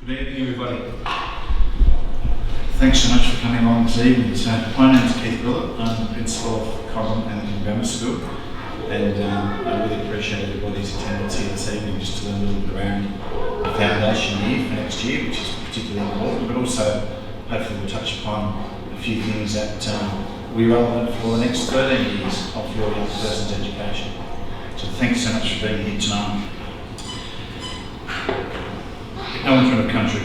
Good evening, everybody. Thanks so much for coming along this evening. So, my name is Keith Brillett. I'm the principal of Cobram Anglican Grammar School, and I really appreciate everybody's attendance here this evening just to learn a little bit around the foundation year for next year, which is particularly important, but also hopefully we'll touch upon a few things that will be relevant for the next 13 years of your young person's education. So thanks so much for being here tonight. Acknowledgement of country.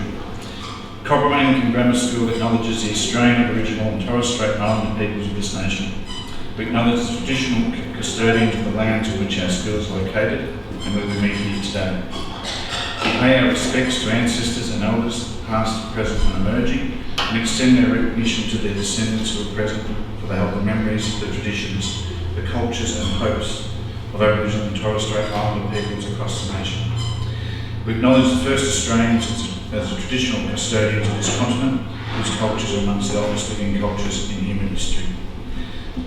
Cobram Anglican Grammar School acknowledges the Australian, Aboriginal and Torres Strait Islander peoples of this nation. We acknowledge the traditional custodians of the lands on which our school is located and where we meet here today. We pay our respects to ancestors and elders, past, present and emerging, and extend our recognition to their descendants who are present for the health and memories of the traditions, the cultures and hopes of Aboriginal and Torres Strait Islander peoples across the nation. We acknowledge the first Australians as the traditional custodians of this continent, whose cultures are amongst the oldest living cultures in human history.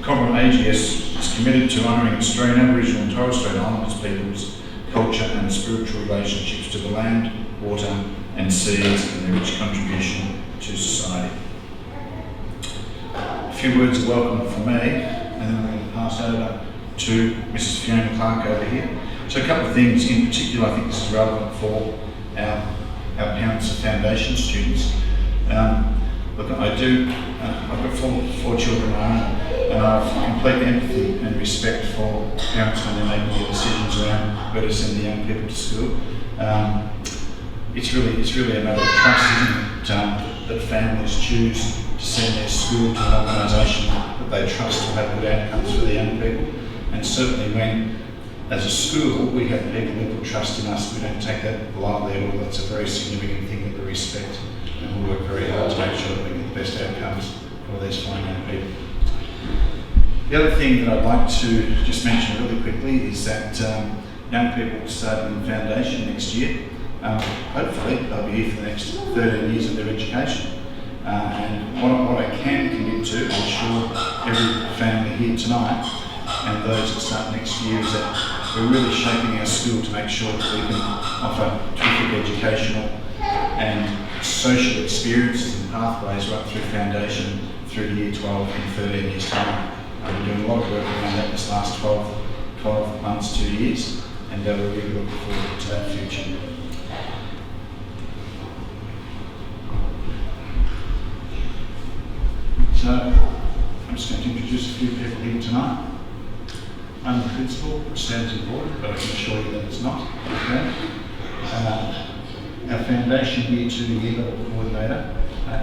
Cobram AGS is committed to honouring Australian, Aboriginal and Torres Strait Islander peoples' culture and spiritual relationships to the land, water and seas and their rich contribution to society. A few words of welcome from me, and then I'm going to pass over to Mrs. Fiona Clark over here. So a couple of things in particular, I think this is relevant for our parents of foundation students. Look, I've got four children of my own, and I have complete empathy and respect for parents when they're making their decisions around where to send the young people to school. It's really a matter of trust, isn't it, that families choose to send their school to an organisation that they trust will have good outcomes for the young people. And certainly when, as a school, we have people who put trust in us, we don't take that lightly at all. That's a very significant thing that we respect, and we work very hard to make sure that we get the best outcomes for these fine young people. The other thing that I'd like to just mention really quickly is that young people starting the foundation next year, hopefully they'll be here for the next 13 years of their education. And what I can commit to, I'm sure every family here tonight and those that start next year, is that we're really shaping our school to make sure that we can offer terrific educational and social experiences and pathways right through foundation through to year 12 and 13 years time. We're doing a lot of work around that this last 12 months, 2 years, and we're really looking forward to that future. So I'm just going to introduce a few people here tonight. I'm the principal, which sounds important, but I can assure you that it's not. Okay. Our foundation year 2 year level coordinator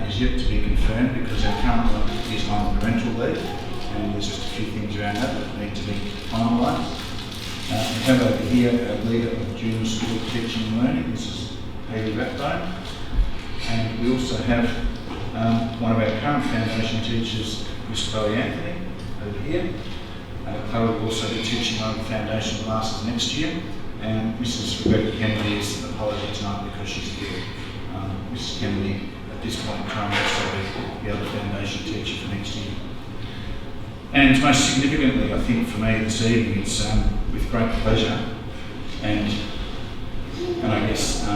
is yet to be confirmed because our current one is on parental leave, and there's just a few things around that need to be finalised. We have over here our leader of junior school teaching and learning. This is Hayley Rathbone, and we also have one of our current foundation teachers, Miss Chloe Anthony, over here. Chloe will also be teaching on the foundation classes next year, and Mrs. Rebecca Kennedy is an apology tonight because she's ill. Mrs. Kennedy at this point in time will also be the other foundation teacher for next year. And most significantly, I think for me this evening, it's with great pleasure and I guess a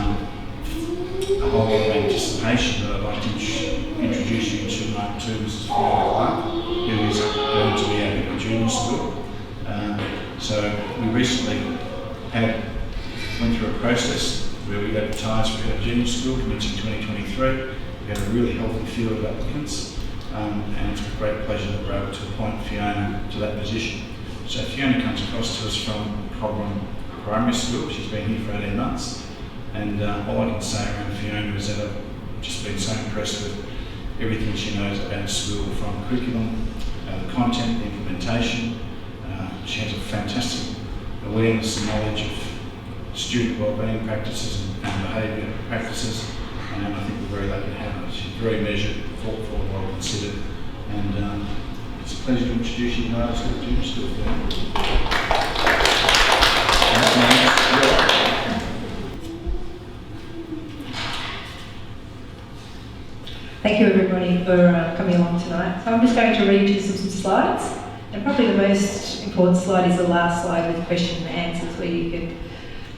whole lot of anticipation that I'd like to introduce you to Mrs. Fiona Clark, who is going to be our junior school. So we recently went through a process where we advertised for our junior school commencing 2023. We had a really healthy field of applicants, and it's with great pleasure that we're able to appoint Fiona to that position. So Fiona comes across to us from Cobram Primary School. She's been here for 18 months, and all I can say around Fiona is that I've just been so impressed with everything she knows about school, from curriculum, the content, the implementation. She has a fantastic awareness and knowledge of student wellbeing practices and behaviour practices, and I think we're very lucky to have her. She's very measured, thoughtful and well considered, and it's a pleasure to introduce you to our junior school. Thank you everybody for coming along tonight. So I'm just going to read you some slides, and probably the most important slide is the last slide with question and answers, where you can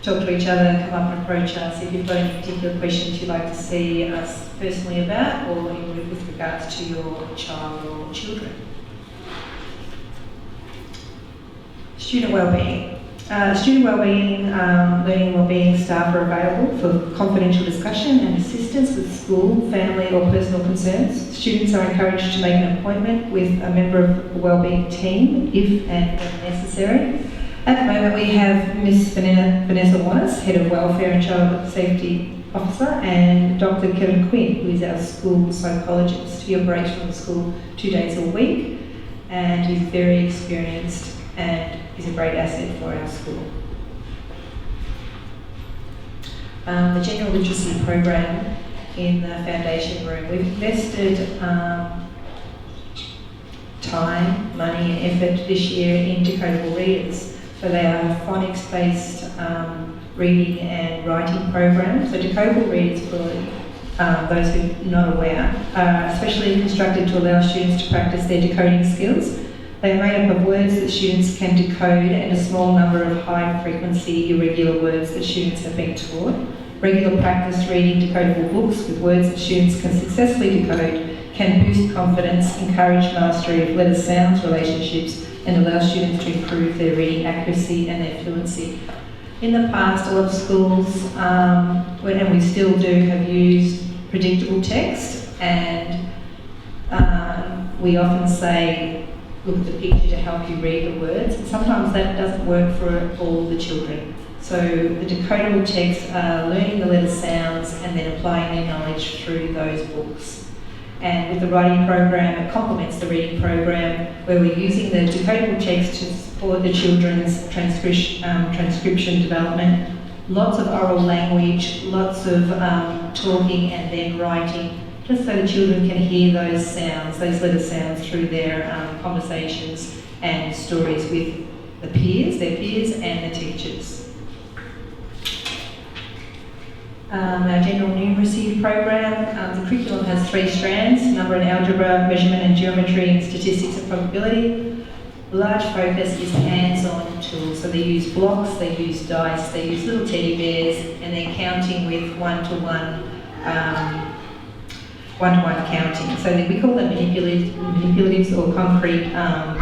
talk to each other, come up and approach us if you've got any particular questions you'd like to see us personally about, or with regards to your child or children. Student wellbeing. Student wellbeing, learning and wellbeing staff are available for confidential discussion and assistance with school, family or personal concerns. Students are encouraged to make an appointment with a member of the wellbeing team if and when necessary. At the moment we have Miss Vanessa Wannis, Head of Welfare and Child Safety Officer, and Dr. Kevin Quinn, who is our school psychologist. He operates from the school 2 days a week, and he's very experienced and is a great asset for our school. The general literacy program in the foundation room. We've invested time, money and effort this year in decodable readers. So they are phonics-based reading and writing programs. So decodable readers, for those who are not aware, are especially constructed to allow students to practice their decoding skills. They are made up of words that students can decode and a small number of high-frequency, irregular words that students have been taught. Regular practice reading decodable books with words that students can successfully decode can boost confidence, encourage mastery of letter-sounds relationships, and allow students to improve their reading accuracy and their fluency. In the past, a lot of schools, and we still do, have used predictable text, and we often say, look at the picture to help you read the words. And sometimes that doesn't work for all the children. So the decodable texts are learning the letter sounds and then applying their knowledge through those books. And with the writing program, it complements the reading program, where we're using the decodable text to support the children's transcription development. Lots of oral language, lots of talking and then writing, just so the children can hear those sounds, those letter sounds, through their conversations and stories with their peers and the teachers. Our general numeracy program, the curriculum has 3 strands: number and algebra, measurement and geometry, and statistics and probability. The large focus is hands-on tools. So they use blocks, they use dice, they use little teddy bears, and they're counting with one-to-one counting. So we call them manipulatives or concrete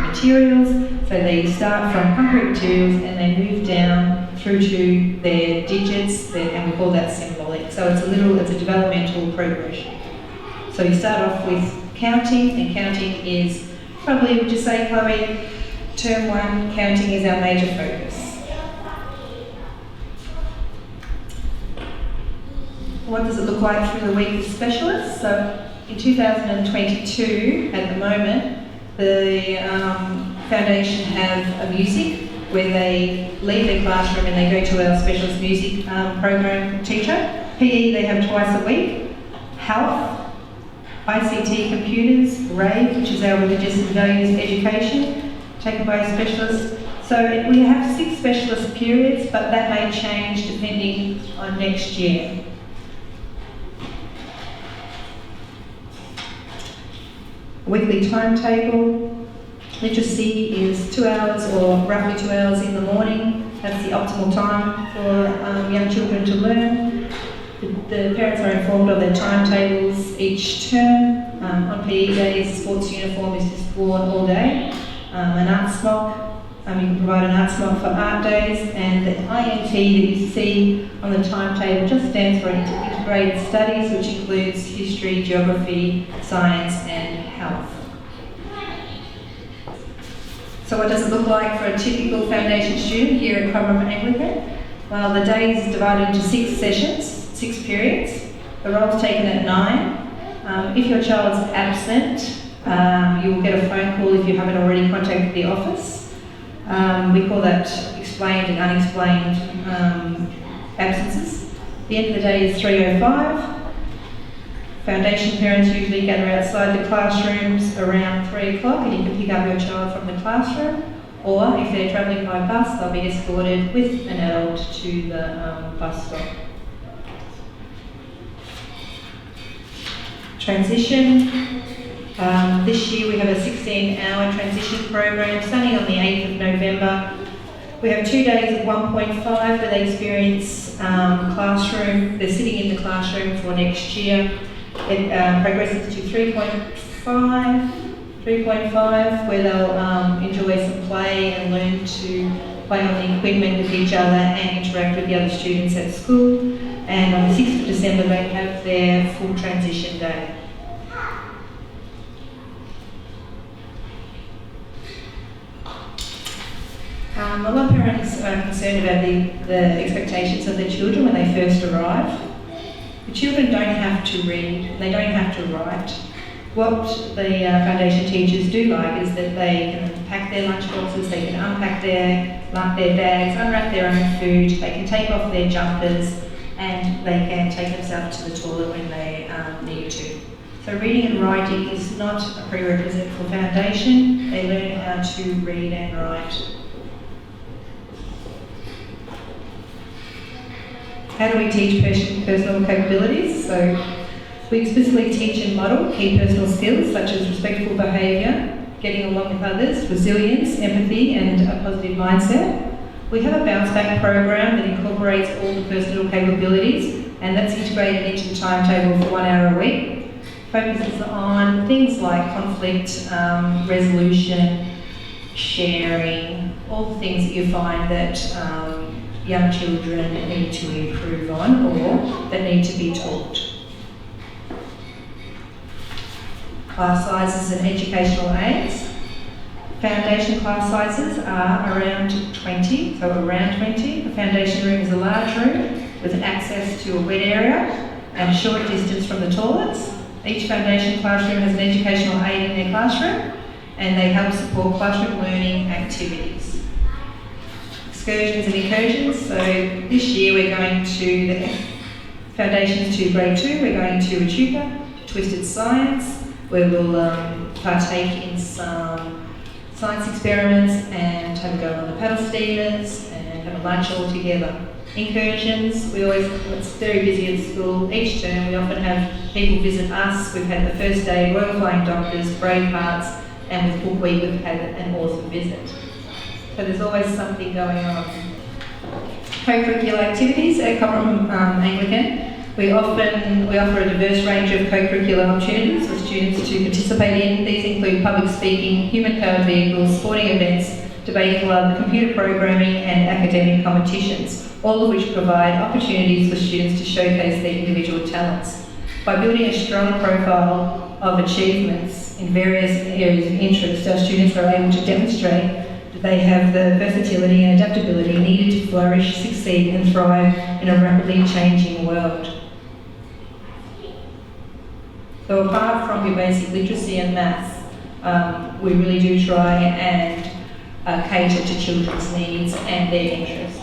materials. So they start from concrete materials and they move down through to their digits, and we call that symbolic. So it's a developmental progression. So you start off with counting, and counting is probably, would you say, Chloe, term 1, counting is our major focus. What does it look like through the week with specialists? So in 2022, at the moment, the foundation have a music where they leave their classroom and they go to our specialist music program teacher. PE they have twice a week. Health, ICT computers, RAVE, which is our religious and values education, taken by a specialist. So we have 6 specialist periods, but that may change depending on next year. Weekly timetable. Literacy is 2 hours, or roughly 2 hours in the morning. That's the optimal time for young children to learn. The parents are informed of their timetables each term. On PE days, sports uniform is just worn all day. An art smock, you can provide an art smock for art days, and the INT that you see on the timetable just stands for integrated studies, which includes history, geography, science and health. So what does it look like for a typical foundation student here at Cobram Anglican? Well, the day is divided into 6 sessions, 6 periods. The roll's taken at 9. If your child's absent, you will get a phone call if you haven't already contacted the office. We call that explained and unexplained absences. The end of the day is 3:05. Foundation parents usually gather outside the classrooms around 3 o'clock, and you can pick up your child from the classroom, or if they're travelling by bus, they'll be escorted with an adult to the bus stop. Transition. This year we have a 16-hour transition program starting on the 8th of November. We have 2 days of 1.5 where they experience classroom. They're sitting in the classroom for next year. It progresses to 3.5 where they'll enjoy some play and learn to play on the equipment with each other and interact with the other students at school. And on the 6th of December they have their full transition day. A lot of parents are concerned about the expectations of their children when they first arrive. The children don't have to read, they don't have to write. What the foundation teachers do like is that they can pack their lunch boxes, they can unpack their bags, unwrap their own food, they can take off their jumpers, and they can take themselves to the toilet when they need to. So reading and writing is not a prerequisite for foundation. They learn how to read and write. How do we teach personal capabilities? So we explicitly teach and model key personal skills such as respectful behaviour, getting along with others, resilience, empathy and a positive mindset. We have a bounce back program that incorporates all the personal capabilities, and that's integrated into the timetable for 1 hour a week. Focuses on things like conflict, resolution, sharing, all the things that you find that young children need to improve on or that need to be taught. Class sizes and educational aids. Foundation class sizes are around 20, so around 20. The foundation room is a large room with access to a wet area and a short distance from the toilets. Each foundation classroom has an educational aid in their classroom and they help support classroom learning activities. Excursions and incursions. So this year we're going to the foundations to grade 2, we're going to Echuca, Twisted Science, where we'll partake in some science experiments and have a go on the paddle steamers and have a lunch all together. Incursions, it's very busy at school. Each term we often have people visit us. We've had the first day Royal Flying Doctors, Bravehearts, and with Book Week we've had an author visit. So there's always something going on. Co-curricular activities at Cobram Anglican. We offer a diverse range of co-curricular opportunities for students to participate in. These include public speaking, human-powered vehicles, sporting events, debate club, computer programming and academic competitions, all of which provide opportunities for students to showcase their individual talents. By building a strong profile of achievements in various areas of interest, our students are able to demonstrate that they have the versatility and adaptability needed to flourish, succeed and thrive in a rapidly changing world. So apart from your basic literacy and maths, we really do try and cater to children's needs and their interests.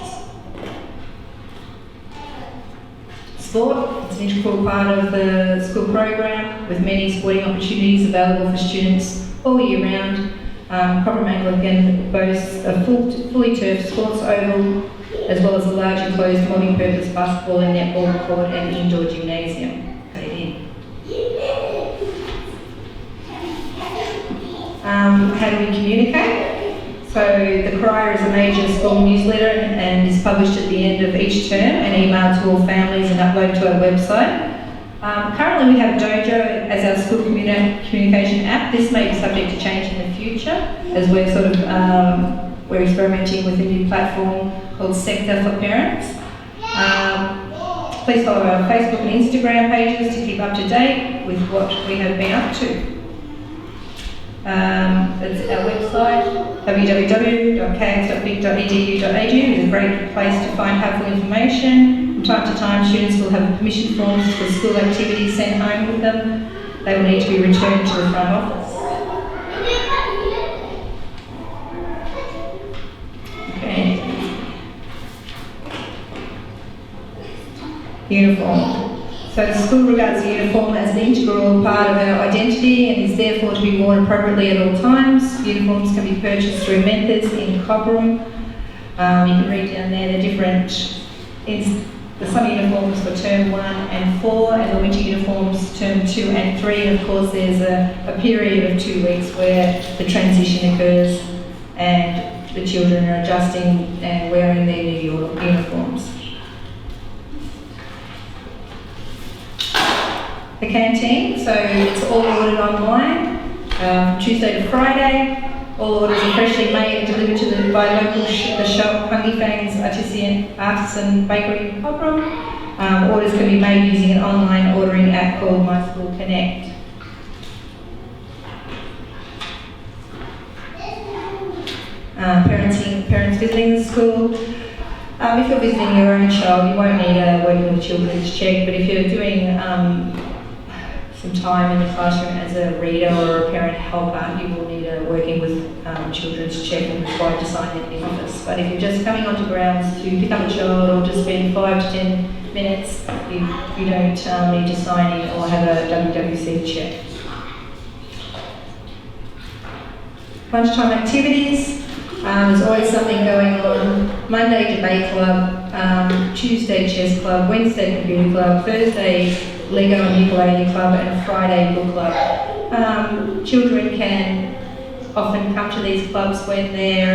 Sport, it's an integral part of the school program with many sporting opportunities available for students all year round. Cobram Anglican boasts a fully turfed sports oval as well as a large enclosed multi-purpose basketball and netball court and indoor gymnasium. How do we communicate? So the Crier is a major school newsletter and is published at the end of each term and emailed to all families and uploaded to our website. Currently we have Dojo as our school communication app. This may be subject to change in the future as we're we're experimenting with a new platform called Sector for Parents. Please follow our Facebook and Instagram pages to keep up to date with what we have been up to. It's our website, www.kx.vic.edu.au is a great place to find helpful information. From time to time, students will have permission forms for school activities sent home with them. They will need to be returned to the front office. Okay. Uniform. So the school regards the uniform as an integral part of our identity and is therefore to be worn appropriately at all times. Uniforms can be purchased through Mentors in Cobram. You can read down there the different, the summer uniforms for term 1 and 4 and the winter uniforms term 2 and 3. And of course there's a period of 2 weeks where the transition occurs and the children are adjusting and wearing their new uniforms. The canteen, so it's all ordered online, Tuesday to Friday. All orders are freshly made and delivered by local the shop, Hungry Fangs Artisan Bakery in Cobram. Orders can be made using an online ordering app called My School Connect. Parents visiting the school. If you're visiting your own child, you won't need a working with children's check, but if you're doing some time in the classroom as a reader or a parent helper, you will need a working with children's check and required to sign in the office. But if you're just coming onto grounds to pick up a child or to spend 5 to 10 minutes, you don't need to sign in or have a WWC check. Lunchtime activities. There's always something going on. Monday debate club, Tuesday chess club, Wednesday computer club, Thursday Lego and ukulele club, and Friday book club. Children can often come to these clubs when they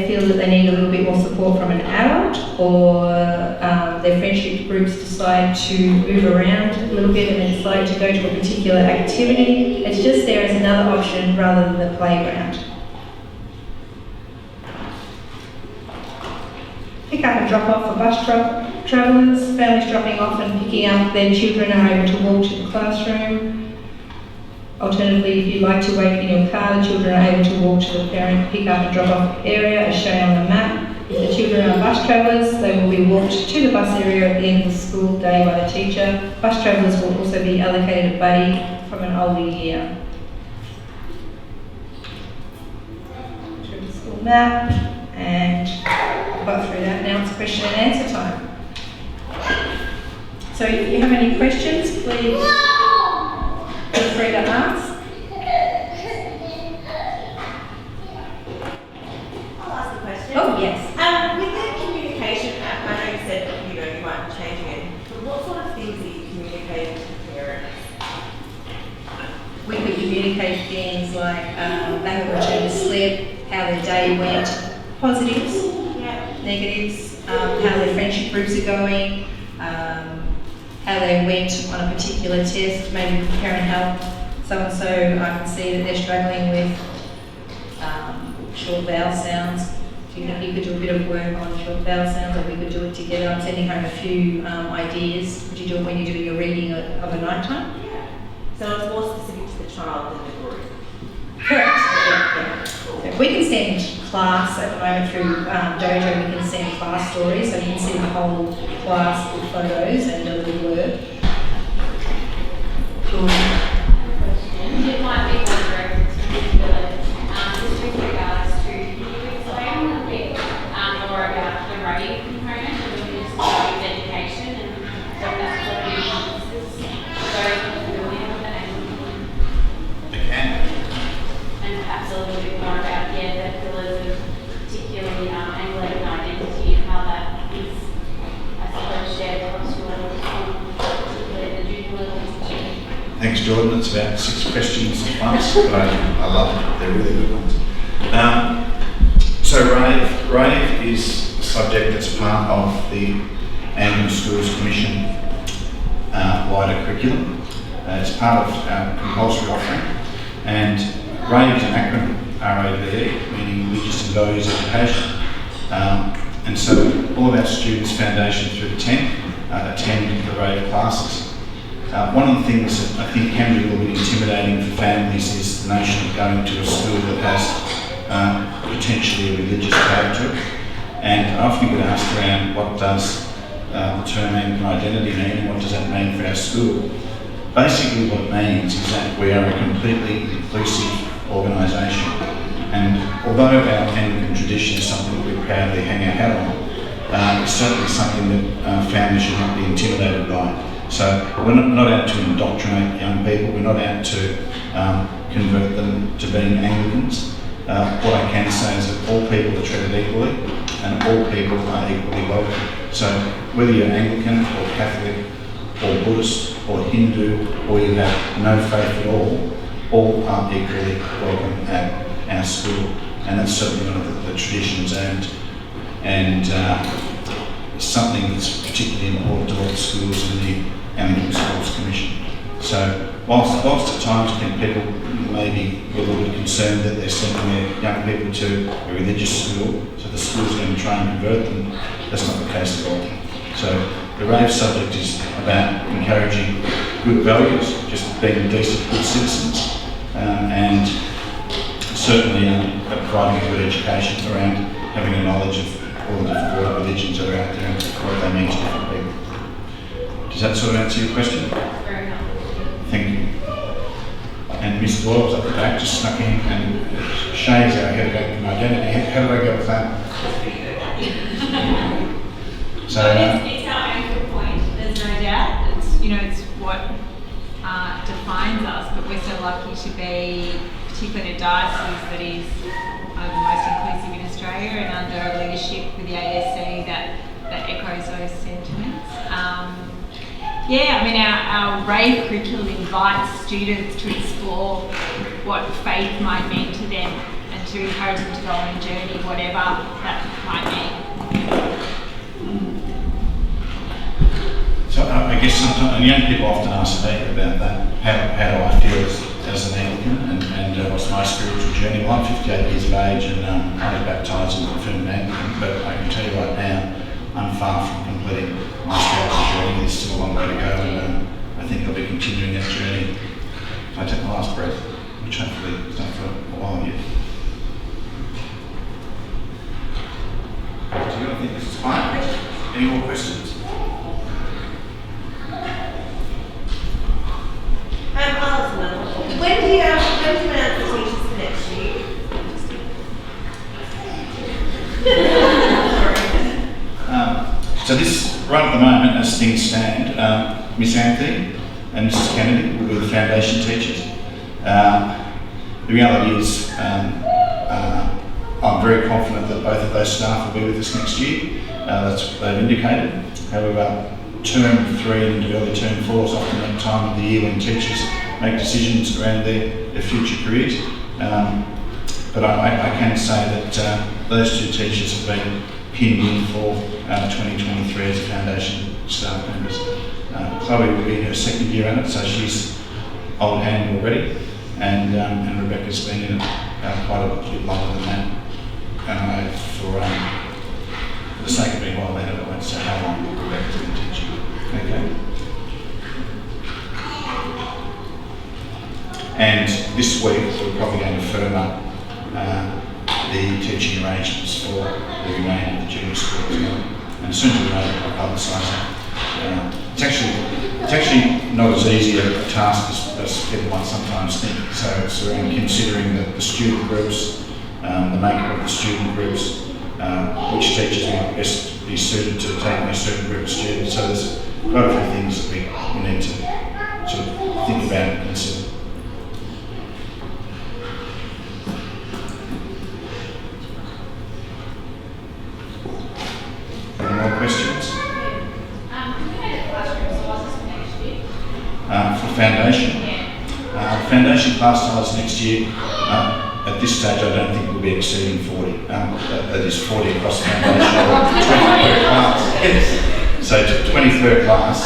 feel that they need a little bit more support from an adult, or their friendship groups decide to move around a little bit and then decide to go to a particular activity. It's just there as another option rather than the playground. Pick up and drop off for bus travellers. Families dropping off and picking up their children are able to walk to the classroom. Alternatively, if you'd like to wait in your car, the children are able to walk to the parent pick up and drop off area as shown on the map. If the children are bus travellers, they will be walked to the bus area at the end of the school day by the teacher. Bus travellers will also be allocated a buddy from an older year. Through the school map, and I've got through that. Now it's question and answer time. So if you have any questions, please feel free to ask. I'll ask a question. Oh, yes. With the communication app, I know you said you might be changing it, but what sort of things are you communicating to parents? We could communicate things like they have returned a slip, how their day went, positives, negatives, how their friendship groups are going, how they went on a particular test, maybe parent help so-and-so, I can see that they're struggling with short vowel sounds. Do you think you could do a bit of work on short vowel sounds, or we could do it together? I'm sending home a few ideas. Would you do it when you're doing your reading of a night time? Yeah. So it's more specific to the child than the group. Correct. Yeah. So we can send class at the moment through Dojo. We can send class stories, so you can see the whole class with photos and a little blurb. It might be more directed to the village, just with regards to, can you explain a little bit more about the writing component of the municipality's education and what that sort of encompasses those familiar with the Anglican? They can. And perhaps a little bit more about, the pillars of particularly Anglican identity and how that is, I suppose, shared across your particularly the junior level institution. Thanks, Jordan. It's about 6 questions at once, but I love it. They're really good ones. So RAVE is a subject that's part of the Anglican Schools Commission wider curriculum. It's part of our compulsory offering, and RAVE is an acronym, RAVE, meaning Religious and Values Education. And so all of our students, foundation through to 10, attend the RAVE classes. One of the things that I think can be a little bit intimidating for families is the notion of going to a school that has potentially a religious character. And I often get asked around what does the term Anglican identity mean, and what does that mean for our school? Basically what it means is that we are a completely inclusive organisation. And although our Anglican tradition is something that we proudly hang our hat on, it's certainly something that families should not be intimidated by. So we're not out to indoctrinate young people, we're not out to convert them to being Anglicans. What I can say is that all people are treated equally and all people are equally welcome. So whether you're Anglican or Catholic or Buddhist or Hindu or you have no faith at all are equally welcome at and that's certainly one of the traditions and something that's particularly important to all the schools and the Anglican Schools Commission. So whilst at times people may be a little bit concerned that they're sending their young people to a religious school, so the school's going to try and convert them, that's not the case at all. So the rave subject is about encouraging good values, just being decent, good citizens, and certainly providing a good education around having a knowledge of all the different world religions that are out there and what they mean to different people. Does that sort of answer your question? Very helpful. Thank you. And Miss Doyle's up the back, just snuck in, and Shay's our head of identity. How do I go with that? So it's our anchor point, there's no doubt. It's what defines us, but we're so lucky to be, particularly in a diocese that is the most inclusive in Australia and under a leadership with the ASC that echoes those sentiments. Our rave curriculum invites students to explore what faith might mean to them and to encourage them to go on a journey, whatever that might mean. So I guess sometimes, and young people often ask me about that, how do I feel as an Anglican and what's my spiritual journey? Well, I'm 58 years of age and I was baptised and confirmed Anglican, but I can tell you right now, I'm far from completing my spiritual journey. There's still a long way to go, and I think I'll be continuing that journey if I take my last breath, which hopefully is not for a while yet. Do you think this is fine? Any more questions? I'll ask another one. When do you announce the teachers for next year? So this, right at the moment, as things stand, Miss Anthony and Mrs Kennedy will be the foundation teachers. The reality is, I'm very confident that both of those staff will be with us next year. That's what they've indicated. However, term 3 and early term 4 is often that time of the year when teachers make decisions around their future careers. But I can say that those two teachers have been pinned in for 2023 as foundation staff members. Chloe will be in her second year in it, so she's old hand already, and Rebecca's been in it quite a bit longer than that. And for the sake of being well led, I won't say how long Rebecca's been teaching. Okay. And this week we're probably going to firm up the teaching arrangements for the remainder of the junior school as well. And as soon as we know it, I'll publicise that. It's actually not as easy a task as people might sometimes think. So it's around considering the student groups, the makeup of the student groups, which teachers might best be suited to taking a certain group of students. So there's quite a few things that we need to sort of think about and consider. Any more questions? For foundation? Foundation class size next year, at this stage I don't think we'll be exceeding 40. That is 40 across the foundation, or 20 per class. So to 20 per class.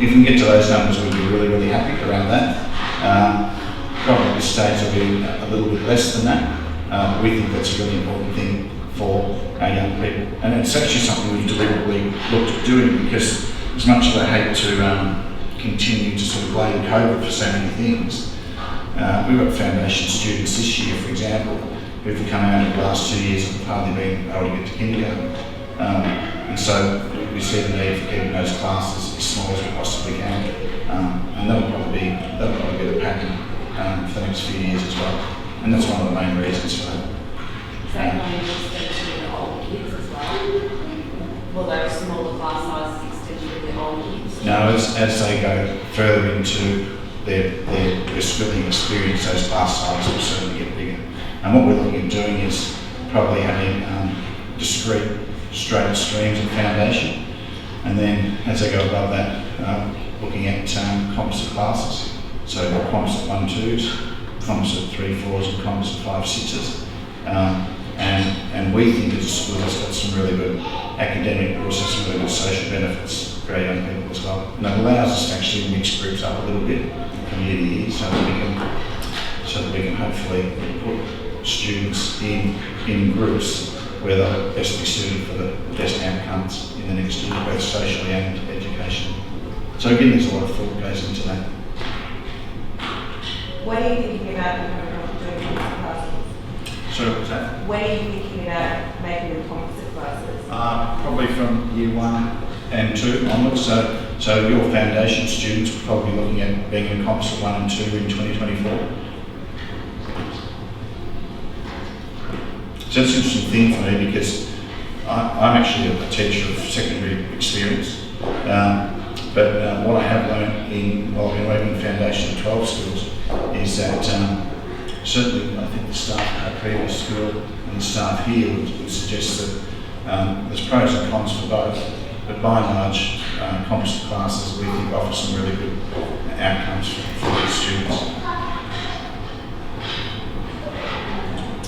If we can get to those numbers, we'll be really, really happy around that. Probably at this stage will be a little bit less than that. We think that's a really important thing for our young people. And it's actually something we've deliberately looked at doing, because as much as I hate to continue to sort of blame COVID for so many things, we've got foundation students this year, for example, who've come out in the last 2 years and have hardly been able to get to kindergarten. And so we see the need for keeping those classes as small as we possibly can. And that'll probably be the pattern for the next few years as well. And that's one of the main reasons for that. Is that going to extend to the older kids as well? Will those smaller class sizes extend to the older kids? No, as they go further into their schooling experience, those class sizes will certainly get bigger. And what we're looking at doing is probably having discrete straight streams of foundation, and then as they go above that, looking at composite classes. So composite 1-2s, composite 3-4s, and composite 5-6s. And we think it's a school that's got some really good academic, but also some really good social benefits for our young people as well. And it allows us to actually mix groups up a little bit from year to year so that we can hopefully put students in groups where they'll best be suited for the best outcomes in the next year, both socially and educationally. So again, there's a lot of thought goes into that. When are you thinking about doing composite classes? So what was that? When are you thinking about making them composite classes? Probably from year 1 and 2 onwards. So your foundation students will probably be looking at being in composite 1 and 2 in 2024. So that's an interesting thing for me because I'm actually a teacher of secondary experience. But what I have learned while I've been working in foundation 12 schools is that certainly I think the staff at our previous school and the staff here would suggest that there's pros and cons for both, but by and large composite classes we think offer some really good outcomes for the students.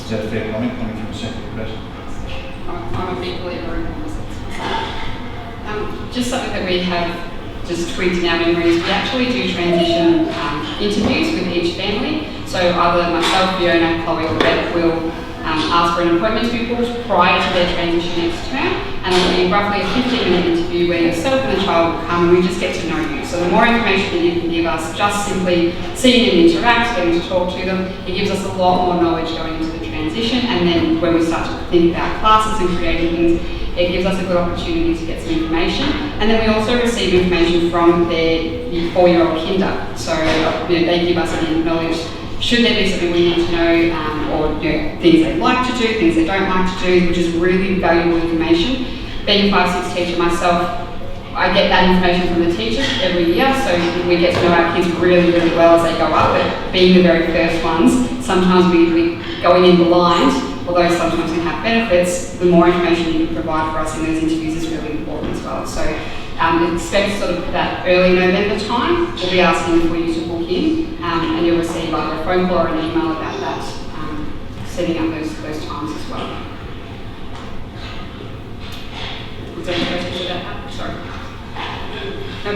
Is that a fair comment coming from a secondary person? I'm a big believer in composites. Just something that we have just tweaked in our memories, we actually do transition interviews with each family. So either myself, Fiona, Chloe or Beth will ask for an appointment to be booked prior to their transition next term, and it will be roughly a 15-minute interview where yourself and the child will come and we just get to know you. So the more information that you can give us, just simply seeing them interact, getting to talk to them, it gives us a lot more knowledge going into the transition, and then when we start to think about classes and creating things, it gives us a good opportunity to get some information. And then we also receive information from their 4-year-old kinder. So they give us any knowledge, should there be something we need to know, or things they like to do, things they don't like to do, which is really valuable information. Being a 5-6 teacher myself, I get that information from the teachers every year, so we get to know our kids really, really well as they go up. But being the very first ones, sometimes we going in blind, although sometimes we have benefits, the more information you can provide for us in those interviews is really important as well. So expect sort of that early November time, we'll be asking for you to book in, and you'll receive either a phone call or an email about that, setting up those times as well. Is there any questions about that? Sorry. No.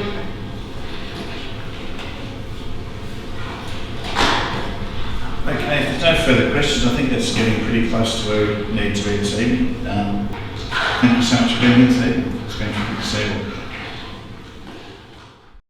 Okay, if there's no further questions, I think that's getting pretty close to where we need to be this evening. Thank you so much for being here this evening. It's been good to see you.